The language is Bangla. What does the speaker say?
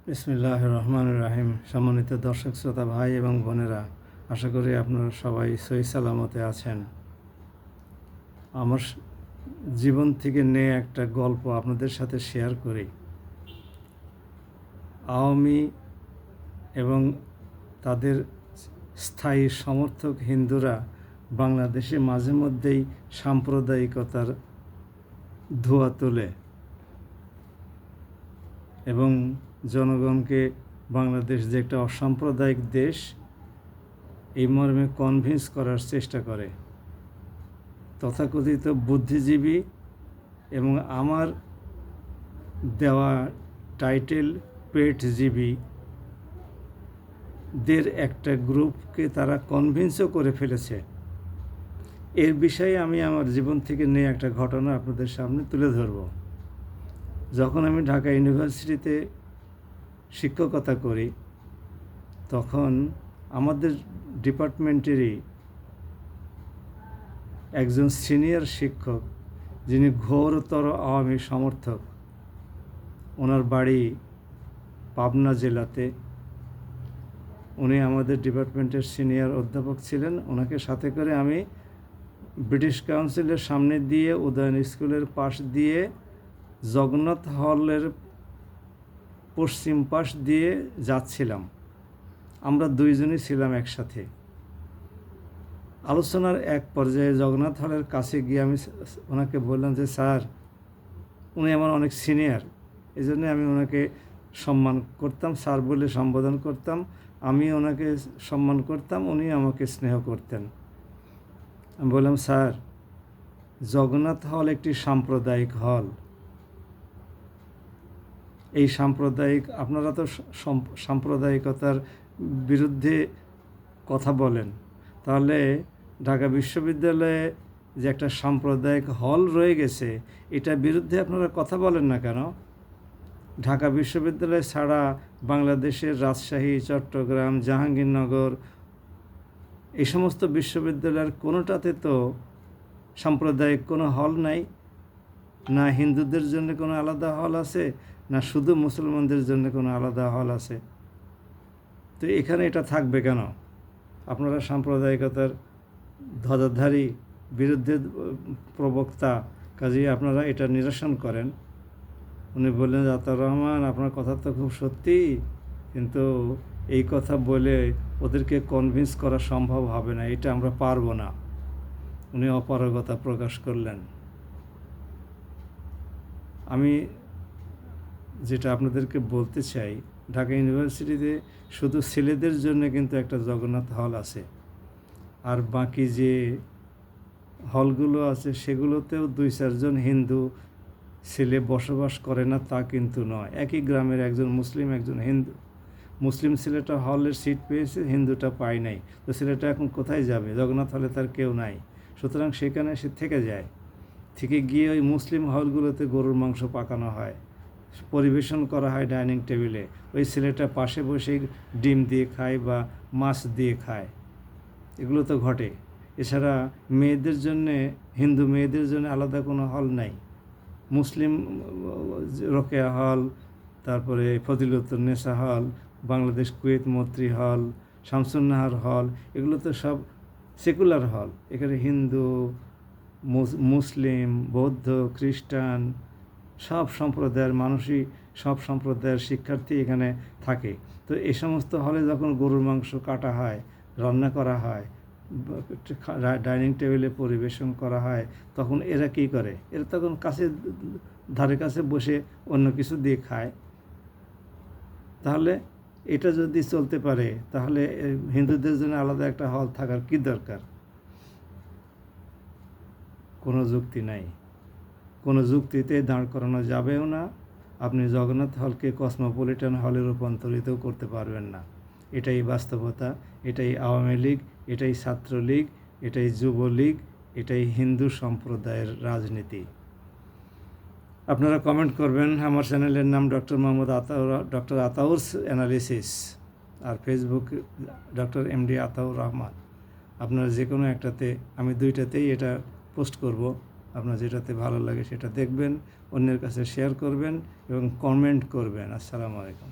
বিসমিল্লাহির রহমানির রহিম। সম্মানিত দর্শক শ্রোতা ভাই এবং বোনেরা, আশা করি আপনারা সবাই সহি সালামতে আছেন। আমার জীবন থেকে নিয়ে একটা গল্প আপনাদের সাথে শেয়ার করি। আওয়ামী এবং তাদের স্থায়ী সমর্থক হিন্দুরা বাংলাদেশে মাঝে মধ্যেই সাম্প্রদায়িকতার ধোঁয়া তোলে এবং জনগণকে বাংলাদেশ যে একটা অসাম্প্রদায়িক দেশ এই মর্মে কনভিন্স করার চেষ্টা করে। তথাকথিত বুদ্ধিজীবী এবং আমার দেওয়া টাইটেল পেটজীবীদের একটা গ্রুপকে তারা কনভিন্সও করে ফেলেছে। এর বিষয়ে আমি আমার জীবন থেকে নিয়ে একটা ঘটনা আপনাদের সামনে তুলে ধরব। যখন আমি ঢাকা ইউনিভার্সিটিতে শিক্ষকতা করি, তখন আমাদের ডিপার্টমেন্টেরই একজন সিনিয়র শিক্ষক, যিনি ঘোরতর আওয়ামী সমর্থক, ওনার বাড়ি পাবনা জেলাতে। উনি আমাদের ডিপার্টমেন্টের সিনিয়র অধ্যাপক ছিলেন। ওনাকে সাথে করে আমি ব্রিটিশ কাউন্সিলের সামনে দিয়ে, উদয়ন স্কুলের পাশ দিয়ে, জগন্নাথ হলের পশ্চিম পাশ দিয়ে যাচ্ছিলাম। আমরা দুইজনই ছিলাম একসাথে। আলোচনার এক পর্যায়ে জগন্নাথ হলের কাছে গিয়ে আমি ওনাকে বললাম যে, স্যার, উনি আমার অনেক সিনিয়র, এই জন্যে আমি ওনাকে সম্মান করতাম, স্যার বলে সম্বোধন করতাম। আমি ওনাকে সম্মান করতাম, উনি আমাকে স্নেহ করতেন। আমি বললাম, স্যার, জগন্নাথ হল একটি সাম্প্রদায়িক হল। এই সাম্প্রদায়িক, আপনারা তো সাম্প্রদায়িকতার বিরুদ্ধে কথা বলেন, তাহলে ঢাকা বিশ্ববিদ্যালয়ে যে একটা সাম্প্রদায়িক হল রয়ে গেছে, এটার বিরুদ্ধে আপনারা কথা বলেন না কেন? ঢাকা বিশ্ববিদ্যালয় ছাড়া বাংলাদেশের রাজশাহী, চট্টগ্রাম, জাহাঙ্গীরনগর এই সমস্ত বিশ্ববিদ্যালয়ের কোনোটাতে তো সাম্প্রদায়িক কোনো হল নাই। না হিন্দুদের জন্য কোনো আলাদা হল আছে, না শুধু মুসলমানদের জন্য কোনো আলাদা হল আছে। তো এখানে এটা থাকবে কেন? আপনারা সাম্প্রদায়িকতার ধ্বজাধারী, বিরুদ্ধে প্রবক্তা, কাজেই আপনারা এটা নিরসন করেন। উনি বললেন, আতাউর রহমান, আপনার কথা তো খুব সত্যি, কিন্তু এই কথা বলে ওদেরকে কনভিন্স করা সম্ভব হবে না, এটা আমরা পারবো না। উনি অপারগতা প্রকাশ করলেন। আমি যেটা আপনাদেরকে বলতে চাই, ঢাকা ইউনিভার্সিটিতে শুধু ছেলেদের জন্য কিন্তু একটা জগন্নাথ হল আছে, আর বাকি যে হলগুলো আছে সেগুলোতেও 2-4 জন হিন্দু ছেলে বসবাস করে না, তা কিন্তু নয়। একই গ্রামের একজন মুসলিম, একজন হিন্দু। মুসলিম ছেলেটা হলের সিট পেয়েছে, হিন্দুটা পায় নাই। তো ছেলেটা এখন কোথায় যাবে? জগন্নাথ হলে তার কেউ নাই, সুতরাং সেখানে সে থেকে যায়। থেকে গিয়ে ওই মুসলিম হলগুলোতে গরুর মাংস পাকানো হয়, পরিবেশন করা হয় ডাইনিং টেবিলে। ওই ছেলেটা পাশে বসে ডিম দিয়ে খায় বা মাছ দিয়ে খায়। এগুলো তো ঘটে। এছাড়া মেয়েদের জন্যে, হিন্দু মেয়েদের জন্য আলাদা কোনো হল নাই। মুসলিম রোকেয়া হল, তারপরে ফজিলতুন্নেসা হল, বাংলাদেশ কুয়েত মৈত্রী হল, শামসুন্নাহার হল, এগুলো তো সব সেকুলার হল। এখানে হিন্দু, মুসলিম, বৌদ্ধ, খ্রিস্টান সব সম্প্রদায়ের মানুষই, সব সম্প্রদায়ের শিক্ষার্থী এখানে থাকে। তো এই সমস্ত হলে যখন গরুর মাংস কাটা হয়, রান্না করা হয়, ডাইনিং টেবিলে পরিবেশন করা হয়, তখন এরা কী করে? এরা তখন ধারে কাছে বসে অন্য কিছু দিয়ে খায়। তাহলে এটা যদি চলতে পারে, তাহলে হিন্দুদের জন্য আলাদা একটা হল থাকার কী দরকার? কোনো যুক্তি নাই, কোনো যুক্তিতে দাঁড় করানো যাবেও না। আপনি জগন্নাথ হলকে কসমোপলিটন হলে রূপান্তরিতও করতে পারবেন না। এটাই বাস্তবতা, এটাই আওয়ামী লীগ, এটাই ছাত্রলীগ, এটাই যুবলীগ, এটাই হিন্দু সম্প্রদায়ের রাজনীতি। আপনারা কমেন্ট করবেন। আমার চ্যানেলের নাম ডক্টর আতাউরস অ্যানালিসিস, আর Facebook doctor MD Ataur Rahman. আপনারা যে কোনো একটাতে, আমি দুইটাতেই এটা পোস্ট করব। আপনার যেটাতে ভালো লাগে সেটা দেখবেন, অন্যের কাছে শেয়ার করবেন এবং কমেন্ট করবেন। আসসালামু আলাইকুম।